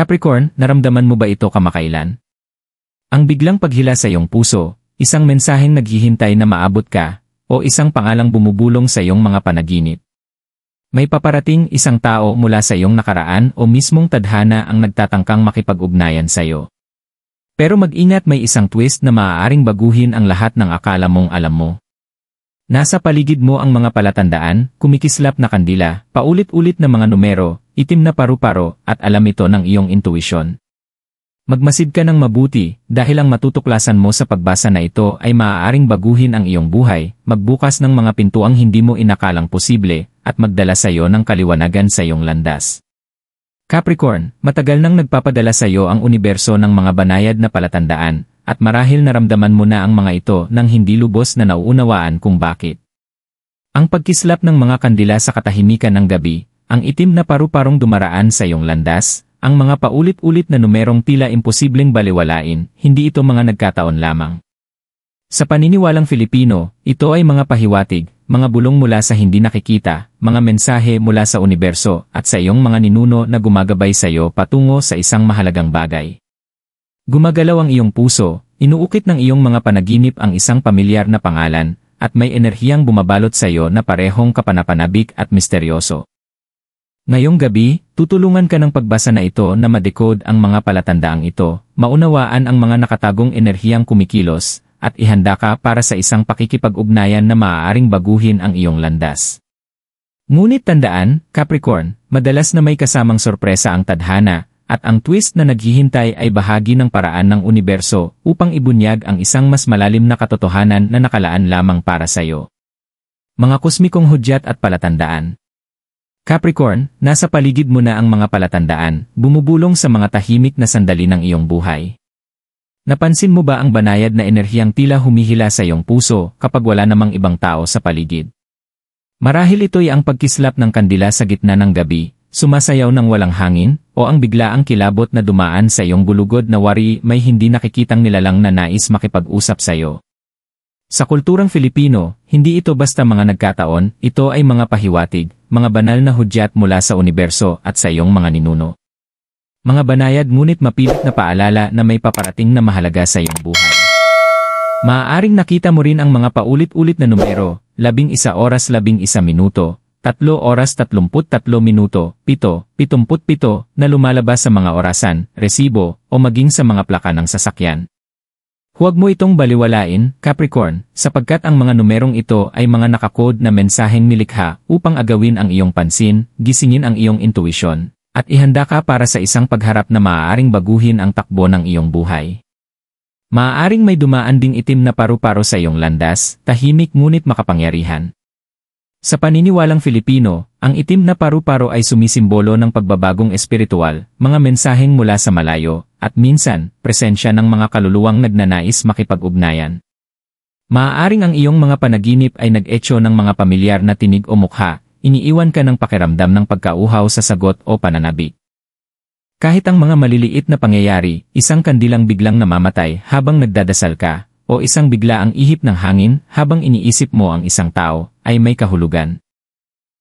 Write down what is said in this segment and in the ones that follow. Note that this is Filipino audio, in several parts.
Capricorn, naramdaman mo ba ito kamakailan? Ang biglang paghila sa iyong puso, isang mensaheng naghihintay na maabot ka, o isang pangalang bumubulong sa iyong mga panaginip. May paparating isang tao mula sa iyong nakaraan o mismong tadhana ang nagtatangkang makipag-ugnayan sa iyo. Pero mag-ingat, may isang twist na maaaring baguhin ang lahat ng akala mong alam mo. Nasa paligid mo ang mga palatandaan, kumikislap na kandila, paulit-ulit na mga numero, itim na paru-paro, at alam ito ng iyong intuisyon. Magmasid ka ng mabuti, dahil ang matutuklasan mo sa pagbasa na ito ay maaaring baguhin ang iyong buhay, magbukas ng mga pintuang hindi mo inakalang posible, at magdala sa iyo ng kaliwanagan sa iyong landas. Capricorn, matagal nang nagpapadala sa iyo ang universo ng mga banayad na palatandaan, at marahil naramdaman mo na ang mga ito nang hindi lubos na nauunawaan kung bakit. Ang pagkislap ng mga kandila sa katahimikan ng gabi, ang itim na paru-parong dumaraan sa iyong landas, ang mga paulit-ulit na numerong tila imposibleng baliwalain, hindi ito mga nagkataon lamang. Sa paniniwalang Filipino, ito ay mga pahiwatig, mga bulong mula sa hindi nakikita, mga mensahe mula sa universo at sa iyong mga ninuno na gumagabay sa iyo patungo sa isang mahalagang bagay. Gumagalaw ang iyong puso, inuukit ng iyong mga panaginip ang isang pamilyar na pangalan, at may enerhiyang bumabalot sa iyo na parehong kapanapanabik at misteryoso. Ngayong gabi, tutulungan ka ng pagbasa na ito na ma-decode ang mga palatandaang ito, maunawaan ang mga nakatagong enerhiyang kumikilos, at ihanda ka para sa isang pakikipag-ugnayan na maaaring baguhin ang iyong landas. Ngunit tandaan, Capricorn, madalas na may kasamang sorpresa ang tadhana, at ang twist na naghihintay ay bahagi ng paraan ng universo upang ibunyag ang isang mas malalim na katotohanan na nakalaan lamang para sa iyo. Mga kosmikong hudyat at palatandaan. Capricorn, nasa paligid mo na ang mga palatandaan, bumubulong sa mga tahimik na sandali ng iyong buhay. Napansin mo ba ang banayad na enerhiyang tila humihila sa iyong puso kapag wala namang ibang tao sa paligid? Marahil ito'y ang pagkislap ng kandila sa gitna ng gabi, sumasayaw ng walang hangin, o ang biglaang kilabot na dumaan sa iyong gulugod na wari may hindi nakikitang nilalang na nais makipag-usap sa iyo. Sa kulturang Filipino, hindi ito basta mga nagkataon, ito ay mga pahiwatig, mga banal na hudyat mula sa universo at sa iyong mga ninuno. Mga banayad ngunit mapilit na paalala na may paparating na mahalaga sa iyong buhay. Maaaring nakita mo rin ang mga paulit-ulit na numero, 11 oras 11 minuto, 3 oras 33 minuto, 7:77 na lumalabas sa mga orasan, resibo, o maging sa mga plaka ng sasakyan. Huwag mo itong baliwalain, Capricorn, sapagkat ang mga numerong ito ay mga nakakode na mensaheng nilikha upang agawin ang iyong pansin, gisingin ang iyong intuisyon, at ihanda ka para sa isang pagharap na maaaring baguhin ang takbo ng iyong buhay. Maaaring may dumaan ding itim na paru-paro sa iyong landas, tahimik ngunit makapangyarihan. Sa paniniwalang Filipino, ang itim na paru-paro ay sumisimbolo ng pagbabagong espiritual, mga mensaheng mula sa malayo, at minsan, presensya ng mga kaluluwang nagnanais makipag-ugnayan. Maaaring ang iyong mga panaginip ay nag-etyo ng mga pamilyar na tinig o mukha, iniiwan ka ng pakiramdam ng pagkauhaw sa sagot o pananabik. Kahit ang mga maliliit na pangyayari, isang kandilang biglang namamatay habang nagdadasal ka, o isang biglaang ihip ng hangin habang iniisip mo ang isang tao, ay may kahulugan.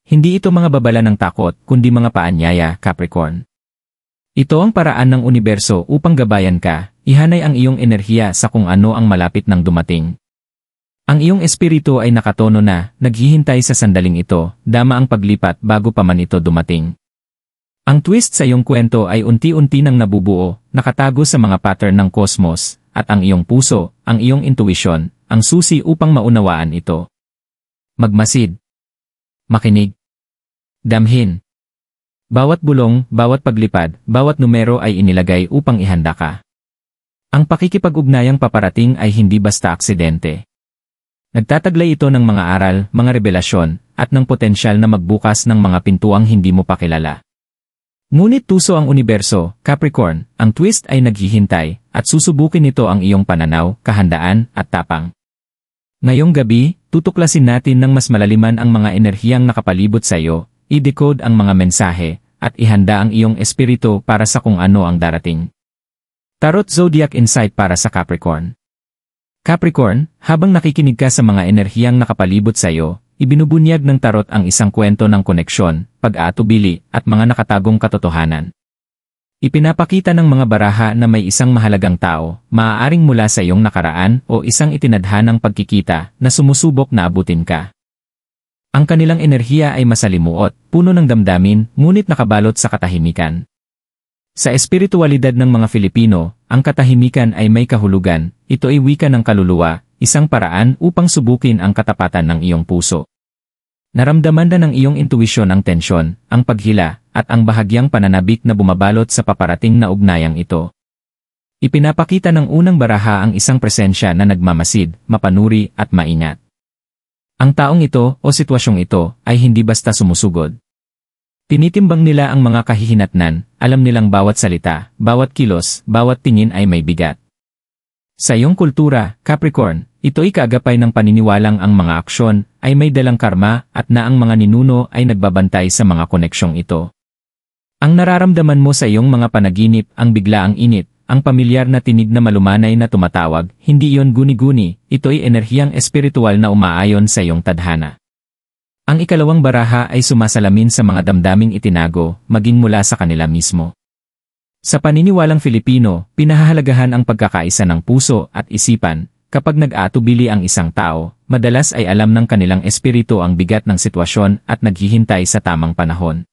Hindi ito mga babala ng takot, kundi mga paanyaya, Capricorn. Ito ang paraan ng universo upang gabayan ka, ihanay ang iyong enerhiya sa kung ano ang malapit ng dumating. Ang iyong espiritu ay nakatono na, naghihintay sa sandaling ito, dama ang paglipat bago pa man ito dumating. Ang twist sa iyong kwento ay unti-unti nang nabubuo, nakatago sa mga pattern ng kosmos, at ang iyong puso, ang iyong intuisyon, ang susi upang maunawaan ito. Magmasid. Makinig. Damhin. Bawat bulong, bawat paglipad, bawat numero ay inilagay upang ihanda ka. Ang pakikipag-ugnayang paparating ay hindi basta aksidente. Nagtataglay ito ng mga aral, mga revelasyon, at ng potensyal na magbukas ng mga pintuang hindi mo pa kilala. Ngunit tuso ang universo, Capricorn, ang twist ay naghihintay, at susubukin nito ang iyong pananaw, kahandaan, at tapang. Ngayong gabi, tutuklasin natin ng mas malaliman ang mga enerhiyang nakapalibot sa iyo, i-decode ang mga mensahe, at ihanda ang iyong espiritu para sa kung ano ang darating. Tarot Zodiac Insight para sa Capricorn. Capricorn, habang nakikinig ka sa mga enerhiyang nakapalibot sa iyo, ibinubunyag ng tarot ang isang kwento ng koneksyon, pag-aatubili, at mga nakatagong katotohanan. Ipinapakita ng mga baraha na may isang mahalagang tao, maaaring mula sa iyong nakaraan o isang itinadhanang pagkikita na sumusubok na abutin ka. Ang kanilang enerhiya ay masalimuot, puno ng damdamin, ngunit nakabalot sa katahimikan. Sa espiritualidad ng mga Filipino, ang katahimikan ay may kahulugan, ito ay wika ng kaluluwa, isang paraan upang subukin ang katapatan ng iyong puso. Naramdaman na ng iyong intuisyon ang tensyon, ang paghila, at ang bahagyang pananabik na bumabalot sa paparating na ugnayang ito. Ipinapakita ng unang baraha ang isang presensya na nagmamasid, mapanuri, at maingat. Ang taong ito o sitwasyong ito ay hindi basta sumusugod. Tinitimbang nila ang mga kahihinatnan, alam nilang bawat salita, bawat kilos, bawat tingin ay may bigat. Sa iyong kultura, Capricorn, ito ay kaagapay ng paniniwalang ang mga aksyon ay may dalang karma at na ang mga ninuno ay nagbabantay sa mga koneksyong ito. Ang nararamdaman mo sa iyong mga panaginip ang biglaang init, ang pamilyar na tinig na malumanay na tumatawag, hindi iyon guni-guni, ito ay enerhiyang espiritual na umaayon sa iyong tadhana. Ang ikalawang baraha ay sumasalamin sa mga damdaming itinago, maging mula sa kanila mismo. Sa paniniwalang Filipino, pinahahalagahan ang pagkakaisa ng puso at isipan. Kapag nag-aatubili ang isang tao, madalas ay alam ng kanilang espiritu ang bigat ng sitwasyon at naghihintay sa tamang panahon.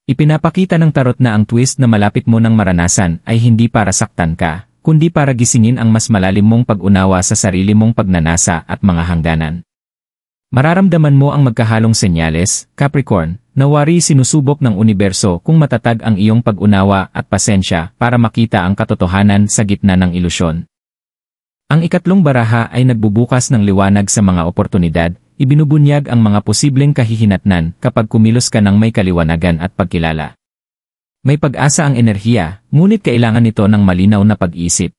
Ipinapakita ng tarot na ang twist na malapit mo nang maranasan ay hindi para saktan ka, kundi para gisingin ang mas malalim mong pag-unawa sa sarili mong pagnanasa at mga hangganan. Mararamdaman mo ang magkahalong senyales, Capricorn, na wari sinusubok ng universo kung matatag ang iyong pag-unawa at pasensya para makita ang katotohanan sa gitna ng ilusyon. Ang ikatlong baraha ay nagbubukas ng liwanag sa mga oportunidad, ibinubunyag ang mga posibleng kahihinatnan kapag kumilos ka ng may kaliwanagan at pagkilala. May pag-asa ang enerhiya, ngunit kailangan nito ng malinaw na pag-isip.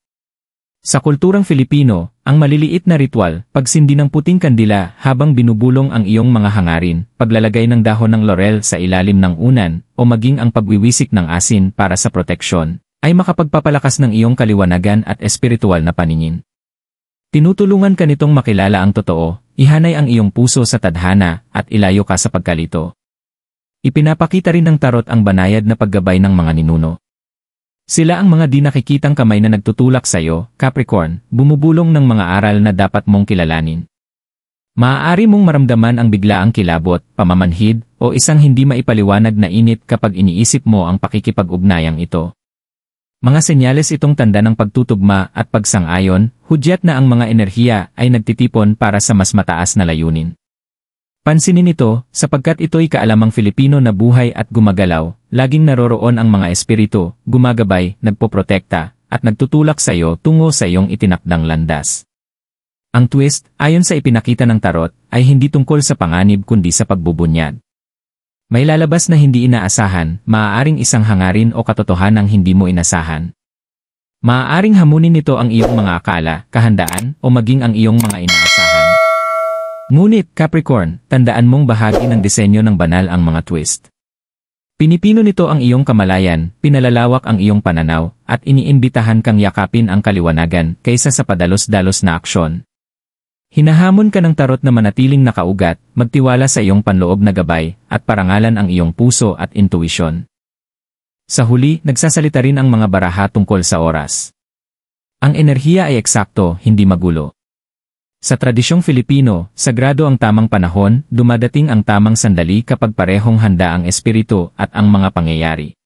Sa kulturang Filipino, ang maliliit na ritual, pagsindi ng puting kandila habang binubulong ang iyong mga hangarin, paglalagay ng dahon ng laurel sa ilalim ng unan, o maging ang pagwiwisik ng asin para sa proteksyon, ay makapagpapalakas ng iyong kaliwanagan at espiritual na paningin. Tinutulungan ka nitong makilala ang totoo, ihanay ang iyong puso sa tadhana, at ilayo ka sa pagkalito. Ipinapakita rin ng tarot ang banayad na paggabay ng mga ninuno. Sila ang mga di nakikitang kamay na nagtutulak sa iyo, Capricorn, bumubulong ng mga aral na dapat mong kilalanin. Maaari mong maramdaman ang biglaang kilabot, pamamanhid, o isang hindi maipaliwanag na init kapag iniisip mo ang pakikipag-ugnayang ito. Mga senyales itong tanda ng pagtutugma at pagsang-ayon, hudyat na ang mga enerhiya ay nagtitipon para sa mas mataas na layunin. Pansinin ito, sapagkat ito'y kaalamang Filipino na buhay at gumagalaw, laging naroroon ang mga espiritu, gumagabay, nagpoprotekta, at nagtutulak sa iyo tungo sa iyong itinakdang landas. Ang twist, ayon sa ipinakita ng tarot, ay hindi tungkol sa panganib kundi sa pagbubunyag. May lalabas na hindi inaasahan, maaaring isang hangarin o katotohanang hindi mo inasahan. Maaaring hamunin nito ang iyong mga akala, kahandaan, o maging ang iyong mga inaasahan. Ngunit, Capricorn, tandaan mong bahagi ng disenyo ng banal ang mga twist. Pinipino nito ang iyong kamalayan, pinalalawak ang iyong pananaw, at iniimbitahan kang yakapin ang kaliwanagan kaysa sa padalos-dalos na aksyon. Hinahamon ka ng tarot na manatiling nakaugat, magtiwala sa iyong panloob na gabay, at parangalan ang iyong puso at intuisyon. Sa huli, nagsasalita rin ang mga baraha tungkol sa oras. Ang enerhiya ay eksakto, hindi magulo. Sa tradisyong Filipino, sagrado ang tamang panahon, dumadating ang tamang sandali kapag parehong handa ang espiritu at ang mga pangyayari.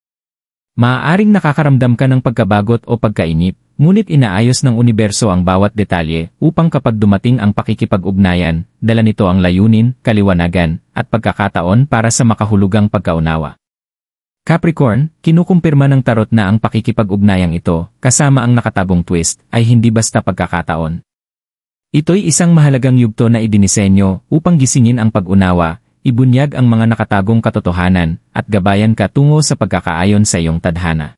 Maaaring nakakaramdam ka ng pagkabagot o pagkainip, ngunit inaayos ng universo ang bawat detalye upang kapag dumating ang pakikipag-ugnayan, dala nito ang layunin, kaliwanagan, at pagkakataon para sa makahulugang pagkaunawa. Capricorn, kinukumpirma ng tarot na ang pakikipag-ugnayang ito, kasama ang nakatagong twist, ay hindi basta pagkakataon. Ito'y isang mahalagang yugto na idinisenyo upang gisingin ang pag-unawa, ibunyag ang mga nakatagong katotohanan, at gabayan ka tungo sa pagkakaayon sa iyong tadhana.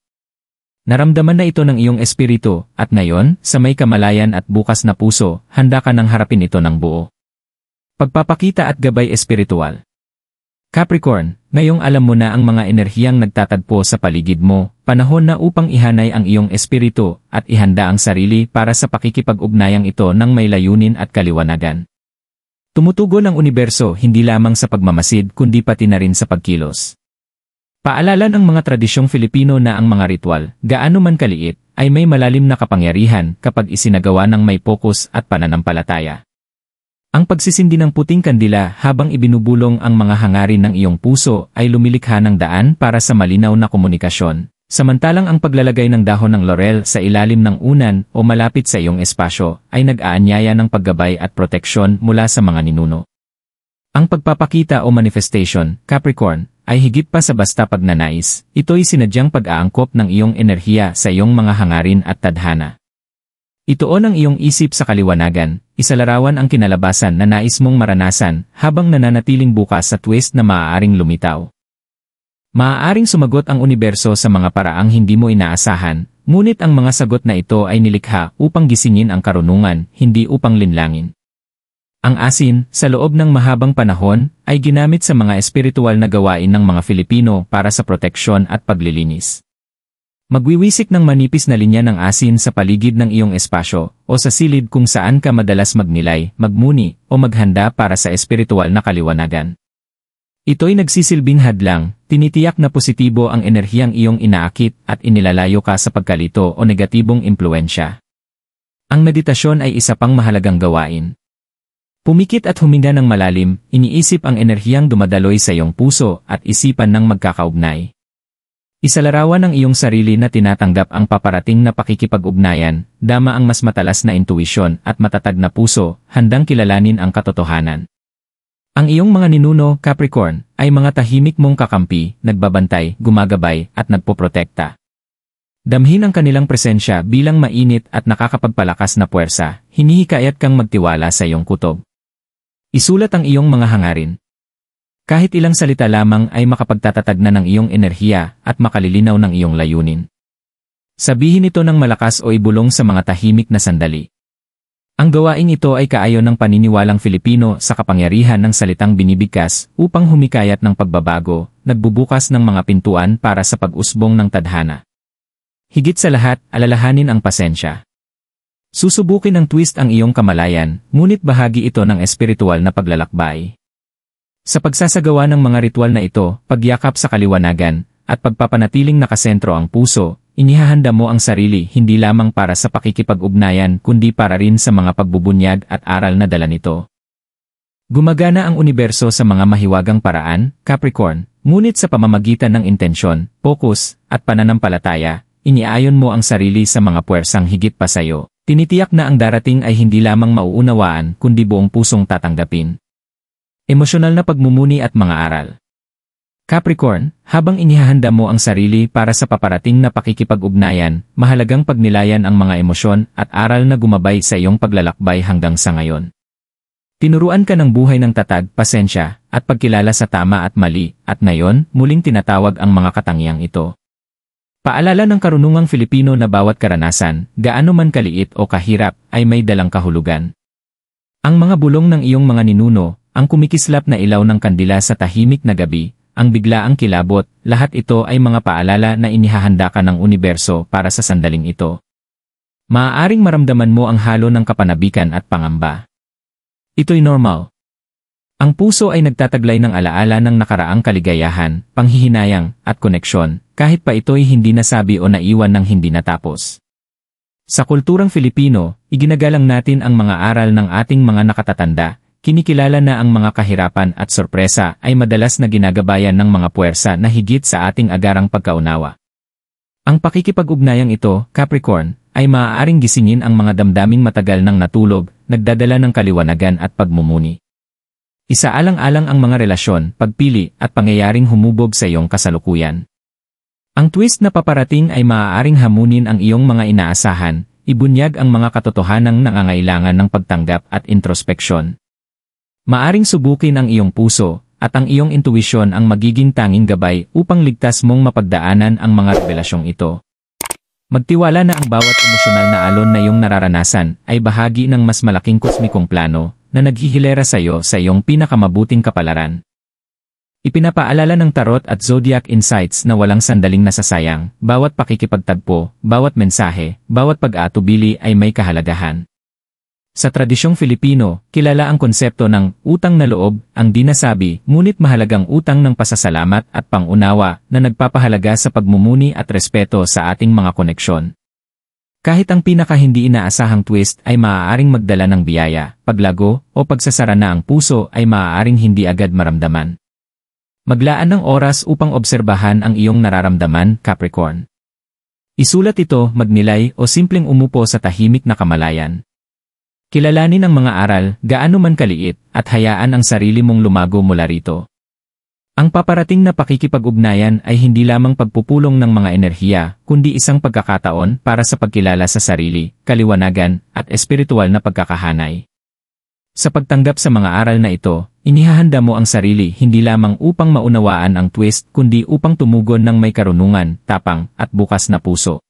Naramdaman na ito ng iyong espiritu, at ngayon, sa may kamalayan at bukas na puso, handa ka nang harapin ito ng buo. Pagpapakita at gabay espiritual. Capricorn, ngayong alam mo na ang mga enerhiyang nagtatagpo sa paligid mo, panahon na upang ihanay ang iyong espiritu at ihanda ang sarili para sa pakikipag-ugnayang ito ng may layunin at kaliwanagan. Tumutugon ang universo hindi lamang sa pagmamasid kundi pati na rin sa pagkilos. Paalala ng mga tradisyong Filipino na ang mga ritual, gaano man kaliit, ay may malalim na kapangyarihan kapag isinagawa ng may pokus at pananampalataya. Ang pagsisindi ng puting kandila habang ibinubulong ang mga hangarin ng iyong puso ay lumilikha ng daan para sa malinaw na komunikasyon. Samantalang ang paglalagay ng dahon ng laurel sa ilalim ng unan o malapit sa iyong espasyo ay nag-aanyaya ng paggabay at proteksyon mula sa mga ninuno. Ang pagpapakita o manifestation, Capricorn, ay higit pa sa basta pagnanais, ito'y sinadyang pag-aangkop ng iyong enerhiya sa iyong mga hangarin at tadhana. Ituon ang iyong isip sa kaliwanagan, isalarawan ang kinalabasan na nais mong maranasan habang nananatiling bukas sa twist na maaaring lumitaw. Maaaring sumagot ang universo sa mga paraang hindi mo inaasahan, ngunit ang mga sagot na ito ay nilikha upang gisingin ang karunungan, hindi upang linlangin. Ang asin, sa loob ng mahabang panahon, ay ginamit sa mga espiritual na gawain ng mga Filipino para sa proteksyon at paglilinis. Magwiwisik ng manipis na linya ng asin sa paligid ng iyong espasyo o sa silid kung saan ka madalas magnilay, magmuni, o maghanda para sa espiritual na kaliwanagan. Ito'y nagsisilbing hadlang, tinitiyak na positibo ang enerhiyang iyong inaakit at inilalayo ka sa pagkalito o negatibong impluensya. Ang meditasyon ay isa pang mahalagang gawain. Pumikit at huminga ng malalim, iniisip ang enerhiyang dumadaloy sa iyong puso at isipan ng magkakaugnay. Isalarawan ang iyong sarili na tinatanggap ang paparating na pakikipag-ugnayan, dama ang mas matalas na intuisyon at matatag na puso, handang kilalanin ang katotohanan. Ang iyong mga ninuno, Capricorn, ay mga tahimik mong kakampi, nagbabantay, gumagabay, at nagpoprotekta. Damhin ang kanilang presensya bilang mainit at nakakapagpalakas na puwersa, hinihikayat kang magtiwala sa iyong kutob. Isulat ang iyong mga hangarin. Kahit ilang salita lamang ay makapagtatatag na ng iyong enerhiya at makalilinaw ng iyong layunin. Sabihin ito ng malakas o ibulong sa mga tahimik na sandali. Ang gawaing ito ay kaayon ng paniniwalang Filipino sa kapangyarihan ng salitang binibigkas upang humikayat ng pagbabago, nagbubukas ng mga pintuan para sa pag-usbong ng tadhana. Higit sa lahat, alalahanin ang pasensya. Susubukin ng twist ang iyong kamalayan, ngunit bahagi ito ng espiritual na paglalakbay. Sa pagsasagawa ng mga ritual na ito, pagyakap sa kaliwanagan, at pagpapanatiling nakasentro ang puso, inihahanda mo ang sarili hindi lamang para sa pakikipag-ugnayan kundi para rin sa mga pagbubunyag at aral na dala nito. Gumagana ang universo sa mga mahiwagang paraan, Capricorn, ngunit sa pamamagitan ng intensyon, focus, at pananampalataya, iniayon mo ang sarili sa mga puwersang higit pa sayo. Tinitiyak na ang darating ay hindi lamang mauunawaan kundi buong pusong tatanggapin. Emosyonal na pagmumuni at mga aral. Capricorn, habang inihahanda mo ang sarili para sa paparating na pakikipag-ugnayan, mahalagang pagnilayan ang mga emosyon at aral na gumabay sa iyong paglalakbay hanggang sa ngayon. Tinuruan ka ng buhay ng tatag, pasensya, at pagkilala sa tama at mali, at ngayon, muling tinatawag ang mga katangiang ito. Paalala ng karunungang Filipino na bawat karanasan, gaano man kaliit o kahirap, ay may dalang kahulugan. Ang mga bulong ng iyong mga ninuno, ang kumikislap na ilaw ng kandila sa tahimik na gabi, ang biglaang kilabot, lahat ito ay mga paalala na inihahanda ka ng universo para sa sandaling ito. Maaaring maramdaman mo ang halo ng kapanabikan at pangamba. Ito'y normal. Ang puso ay nagtataglay ng alaala ng nakaraang kaligayahan, panghihinayang, at koneksyon, kahit pa ito'y hindi nasabi o naiwan ng hindi natapos. Sa kulturang Filipino, iginagalang natin ang mga aral ng ating mga nakatatanda, kinikilala na ang mga kahirapan at sorpresa ay madalas na ginagabayan ng mga puwersa na higit sa ating agarang pagkaunawa. Ang pakikipag-ugnayang ito, Capricorn, ay maaaring gisingin ang mga damdaming matagal nang natulog, nagdadala ng kaliwanagan at pagmumuni. Isaalang-alang ang mga relasyon, pagpili, at pangyayaring humubog sa iyong kasalukuyan. Ang twist na paparating ay maaaring hamunin ang iyong mga inaasahan, ibunyag ang mga katotohanang nangangailangan ng pagtanggap at introspeksyon. Maaring subukin ang iyong puso, at ang iyong intuisyon ang magiging tanging gabay upang ligtas mong mapagdaanan ang mga revelasyong ito. Magtiwala na ang bawat emosyonal na alon na iyong nararanasan ay bahagi ng mas malaking kosmikong plano na naghihilera sa iyo sa iyong pinakamabuting kapalaran. Ipinapaalala ng tarot at zodiac insights na walang sandaling nasasayang, bawat pakikipagtagpo, bawat mensahe, bawat pag-aatubili ay may kahalagahan. Sa tradisyong Filipino, kilala ang konsepto ng utang na loob, ang di nasabi, ngunit mahalagang utang ng pasasalamat at pangunawa na nagpapahalaga sa pagmumuni at respeto sa ating mga koneksyon. Kahit ang pinaka hindi inaasahang twist ay maaaring magdala ng biyaya, paglago, o pagsasara na ang puso ay maaaring hindi agad maramdaman. Maglaan ng oras upang obserbahan ang iyong nararamdaman, Capricorn. Isulat ito, magnilay, o simpleng umupo sa tahimik na kamalayan. Kilalanin ang mga aral, gaano man kaliit, at hayaan ang sarili mong lumago mula rito. Ang paparating na pakikipag-ugnayan ay hindi lamang pagpupulong ng mga enerhiya, kundi isang pagkakataon para sa pagkilala sa sarili, kaliwanagan, at espiritual na pagkakahanay. Sa pagtanggap sa mga aral na ito, inihahanda mo ang sarili hindi lamang upang maunawaan ang twist kundi upang tumugon ng may karunungan, tapang, at bukas na puso.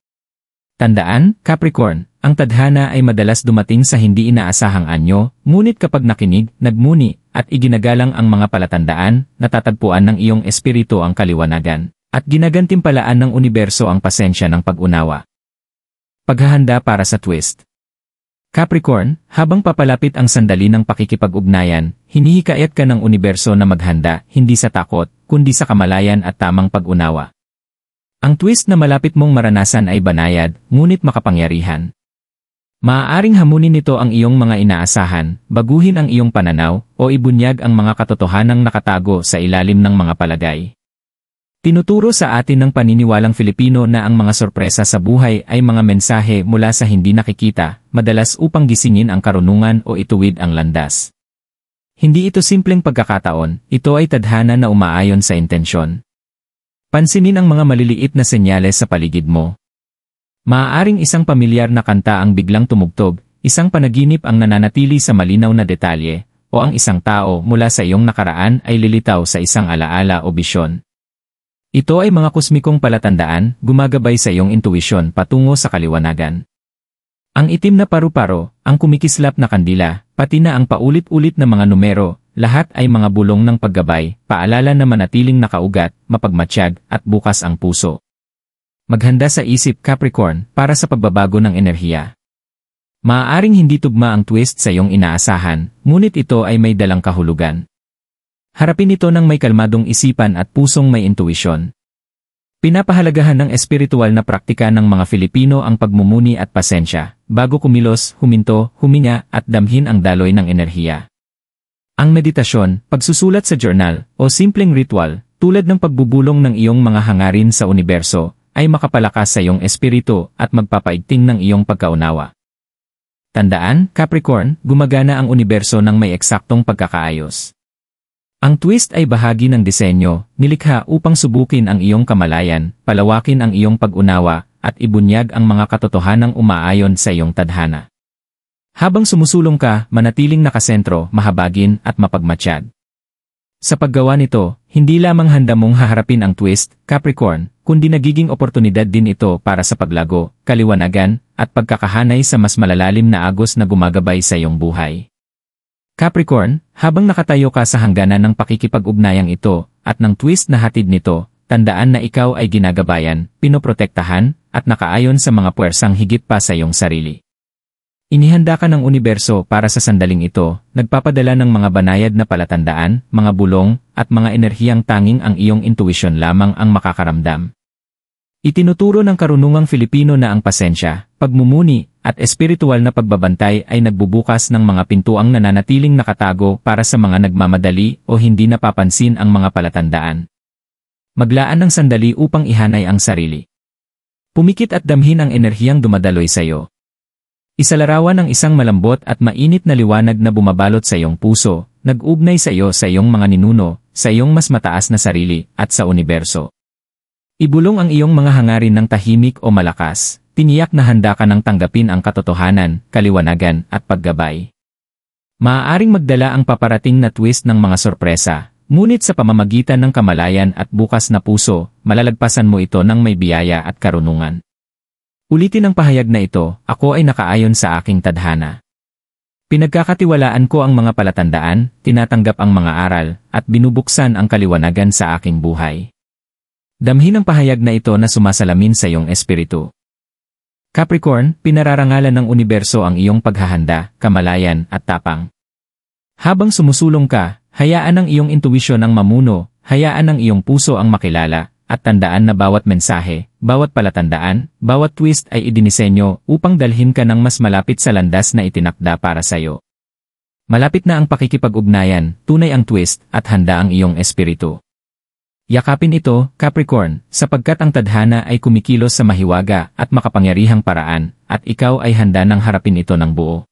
Tandaan, Capricorn, ang tadhana ay madalas dumating sa hindi inaasahang anyo, ngunit kapag nakinig, nagmuni, at iginagalang ang mga palatandaan, natatagpuan ng iyong espiritu ang kaliwanagan, at ginagantimpalaan ng universo ang pasensya ng pag-unawa. Paghahanda para sa twist. Capricorn, habang papalapit ang sandali ng pakikipag-ugnayan, hinihikayat ka ng universo na maghanda, hindi sa takot, kundi sa kamalayan at tamang pag-unawa. Ang twist na malapit mong maranasan ay banayad, ngunit makapangyarihan. Maaaring hamunin nito ang iyong mga inaasahan, baguhin ang iyong pananaw, o ibunyag ang mga katotohanang nakatago sa ilalim ng mga palagay. Tinuturo sa atin ng paniniwalang Filipino na ang mga sorpresa sa buhay ay mga mensahe mula sa hindi nakikita, madalas upang gisingin ang karunungan o ituwid ang landas. Hindi ito simpleng pagkakataon, ito ay tadhana na umaayon sa intensyon. Pansinin ang mga maliliit na senyales sa paligid mo. Maaaring isang pamilyar na kanta ang biglang tumugtog, isang panaginip ang nananatili sa malinaw na detalye, o ang isang tao mula sa iyong nakaraan ay lilitaw sa isang alaala o bisyon. Ito ay mga kosmikong palatandaan, gumagabay sa iyong intuisyon patungo sa kaliwanagan. Ang itim na paru-paro, ang kumikislap na kandila, pati na ang paulit-ulit na mga numero, lahat ay mga bulong ng paggabay, paalala na manatiling nakaugat, mapagmatsyag, at bukas ang puso. Maghanda sa isip, Capricorn, para sa pagbabago ng enerhiya. Maaaring hindi tugma ang twist sa iyong inaasahan, ngunit ito ay may dalang kahulugan. Harapin ito ng may kalmadong isipan at pusong may intuisyon. Pinapahalagahan ng espiritual na praktika ng mga Filipino ang pagmumuni at pasensya, bago kumilos, huminto, huminga, at damhin ang daloy ng enerhiya. Ang meditasyon, pagsusulat sa journal, o simpleng ritual, tulad ng pagbubulong ng iyong mga hangarin sa universo, ay makapalakas sa iyong espiritu at magpapaigting ng iyong pagkaunawa. Tandaan, Capricorn, gumagana ang universo ng may eksaktong pagkakaayos. Ang twist ay bahagi ng disenyo, nilikha upang subukin ang iyong kamalayan, palawakin ang iyong pag-unawa, at ibunyag ang mga katotohanang umaayon sa iyong tadhana. Habang sumusulong ka, manatiling nakasentro, mahabagin, at mapagmatsyag. Sa paggawa nito, hindi lamang handa mong haharapin ang twist, Capricorn, kundi nagiging oportunidad din ito para sa paglago, kaliwanagan, at pagkakahanay sa mas malalalim na agos na gumagabay sa iyong buhay. Capricorn, habang nakatayo ka sa hangganan ng pakikipag-ugnayang ito, at ng twist na hatid nito, tandaan na ikaw ay ginagabayan, pinoprotektahan, at nakaayon sa mga puwersang higit pa sa iyong sarili. Inihanda ka ng universo para sa sandaling ito, nagpapadala ng mga banayad na palatandaan, mga bulong, at mga enerhiyang tanging ang iyong intuition lamang ang makakaramdam. Itinuturo ng karunungang Filipino na ang pasensya, pagmumuni, at espiritual na pagbabantay ay nagbubukas ng mga pintuang nananatiling nakatago para sa mga nagmamadali o hindi napapansin ang mga palatandaan. Maglaan ng sandali upang ihanay ang sarili. Pumikit at damhin ang enerhiyang dumadaloy sa iyo. Isalarawan ng isang malambot at mainit na liwanag na bumabalot sa iyong puso, nag-ugnay sa iyo sa iyong mga ninuno, sa iyong mas mataas na sarili, at sa universo. Ibulong ang iyong mga hangarin ng tahimik o malakas, tiniyak na handa ka ng tanggapin ang katotohanan, kaliwanagan, at paggabay. Maaaring magdala ang paparating na twist ng mga sorpresa, ngunit sa pamamagitan ng kamalayan at bukas na puso, malalagpasan mo ito ng may biyaya at karunungan. Ulitin ang pahayag na ito, ako ay nakaayon sa aking tadhana. Pinagkakatiwalaan ko ang mga palatandaan, tinatanggap ang mga aral, at binubuksan ang kaliwanagan sa aking buhay. Damhin ang pahayag na ito na sumasalamin sa iyong espiritu. Capricorn, pinararangalan ng universo ang iyong paghahanda, kamalayan, at tapang. Habang sumusulong ka, hayaan ang iyong intuwisyon ang mamuno, hayaan ang iyong puso ang makilala, at tandaan na bawat mensahe, bawat palatandaan, bawat twist ay idinisenyo upang dalhin ka ng mas malapit sa landas na itinakda para sa'yo. Malapit na ang pakikipag-ugnayan, tunay ang twist, at handa ang iyong espiritu. Yakapin ito, Capricorn, sapagkat ang tadhana ay kumikilos sa mahiwaga at makapangyarihang paraan, at ikaw ay handa ng harapin ito ng buo.